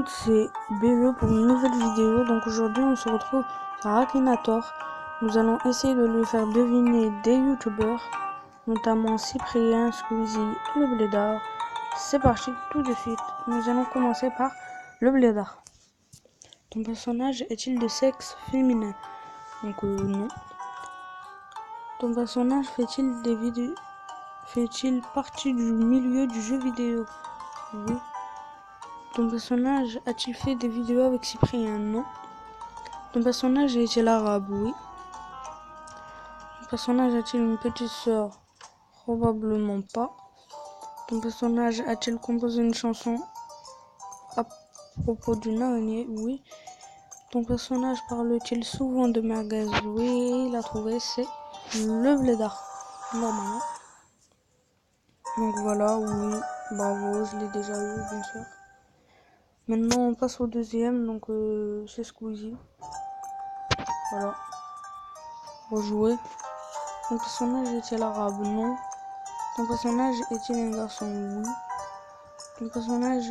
monde, c'est BE pour une nouvelle vidéo. Donc aujourd'hui on se retrouve sur Akinator. Nous allons essayer de lui faire deviner des youtubeurs, notamment Cyprien, Squeezie et le Blédard. C'est parti tout de suite. Nous allons commencer par le Blédard. Ton personnage est-il de sexe féminin? Donc non. Ton personnage fait-il des vidéos? Fait-il partie du milieu du jeu vidéo? Oui. Ton personnage a-t-il fait des vidéos avec Cyprien? Non. Ton personnage est-il arabe? Oui. Ton personnage a-t-il une petite sœur? Probablement pas. Ton personnage a-t-il composé une chanson à propos d'une araignée? Oui. Ton personnage parle-t-il souvent de merguez? Oui, il a trouvé, c'est le Blédard. Normalement. Donc voilà, oui, bravo, je l'ai déjà eu, bien sûr. Maintenant, on passe au deuxième, donc c'est Squeezie. Voilà. Rejouer. Ton personnage est-il arabe? Non. Ton personnage est-il un garçon? Oui. Ton personnage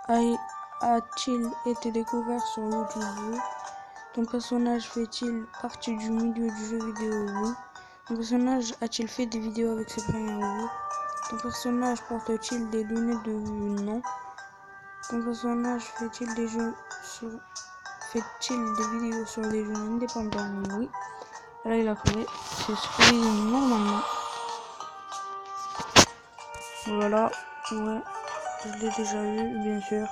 a-t-il été découvert sur YouTube? Oui. Ton personnage fait-il partie du milieu du jeu vidéo? Oui. Ton personnage a-t-il fait des vidéos avec ses parents? Oui. Ton personnage porte-t-il des lunettes de vue? Non. Ton personnage fait-il des vidéos sur des jeux indépendants? Oui. Là il a trouvé, c'est Squeezie normalement. Voilà, ouais, je l'ai déjà eu bien sûr.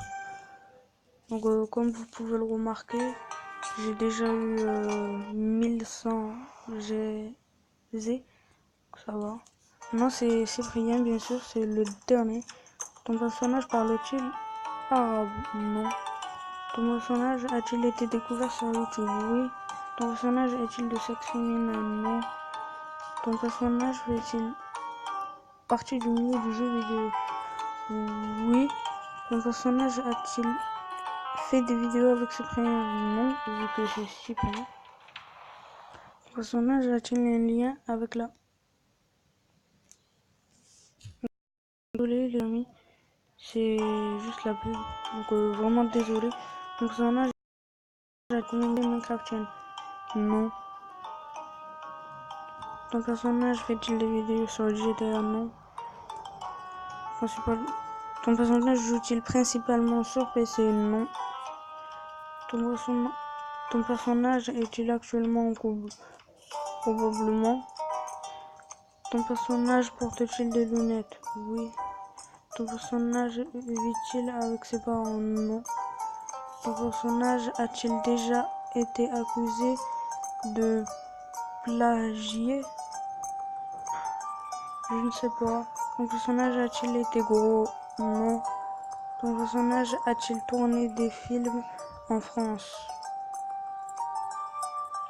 Donc comme vous pouvez le remarquer, j'ai déjà eu 1100 GZ, ça va. Non, c'est Cyprien bien sûr, c'est le dernier. Ton personnage parle-t-il arabe? Non. Ton personnage a-t-il été découvert sur YouTube? Oui. Ton personnage est-il de sexe féminin? Non. Ton personnage fait-il partie du milieu du jeu vidéo? Oui. Ton personnage a-t-il fait des vidéos avec Cyprien? Non, vu que c'est Cyprien. Ton personnage a-t-il un lien avec la... Désolé les amis, c'est juste la pub, donc vraiment désolé. Ton personnage a-t-il une Minecraftienne? Non. Ton personnage fait-il des vidéos sur GTA? Non. Ton personnage joue-t-il principalement sur PC? Non. Ton personnage est-il actuellement en couple? Probablement. Ton personnage porte-t-il des lunettes? Oui. Ton personnage vit-il avec ses parents? Non. Ton personnage a-t-il déjà été accusé de plagier? Je ne sais pas. Ton personnage a-t-il été gros? Non. Ton personnage a-t-il tourné des films en France?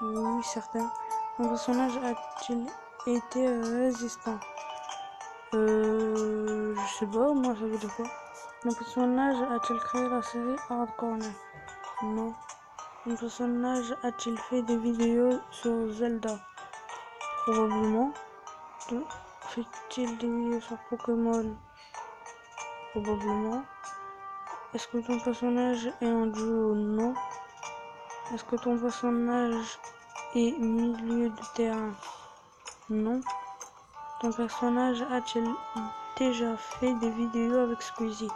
Oui, certain. Ton personnage a-t-il été résistant? Je sais pas, moi ça veut dire quoi? Mon personnage a-t-il créé la série Hardcore? Non. Mon personnage a-t-il fait des vidéos sur Zelda? Probablement. Fait-il des vidéos sur Pokémon? Probablement. Est-ce que ton personnage est en duo? Non. Est-ce que ton personnage est milieu de terrain? Non. Ton personnage a-t-il déjà fait des vidéos avec Squeezie?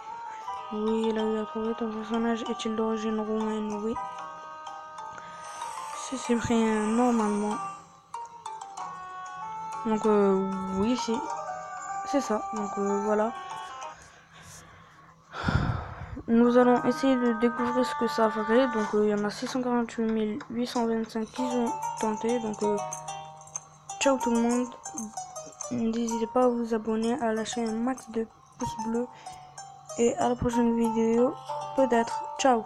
Oui, il a eu à trouver. Ton personnage est-il d'origine roumaine? Oui. C'est Cyprien, normalement. Donc oui, c'est ça. Donc voilà. Nous allons essayer de découvrir ce que ça ferait. Donc il y en a 648 825 qui ont tenté. Donc ciao tout le monde. N'hésitez pas à vous abonner, à lâcher un max de pouces bleus. Et à la prochaine vidéo, peut-être. Ciao.